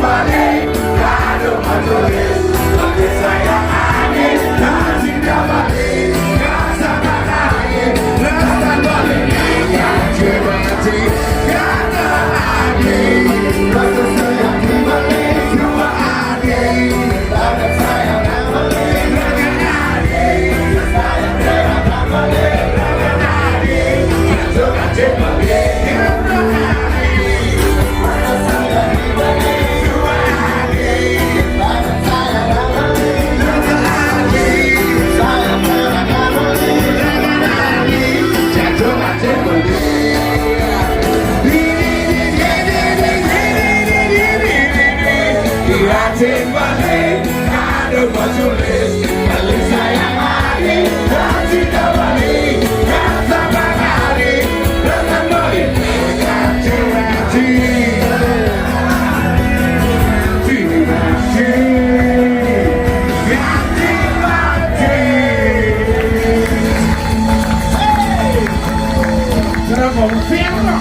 balik, kado majulis, bagi sayang angin, kasih dah balik, rasa balik, rasa balik, yang cermati, kata angin, rasa sayang di balik, dua angin, rasa sayang yang balik, dengan angin, sayang dengan balik, dengan angin, juga cermati, balik, kado majulis, balik sayang lagi, kasih dah balik, rasa balik, rasa balik, hati-hati, será confirma.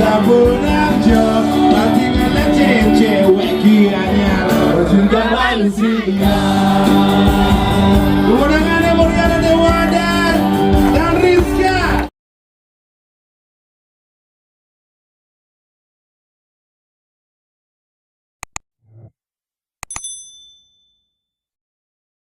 Sabunanjo, mati ngalatin cewek kianya juga manusia.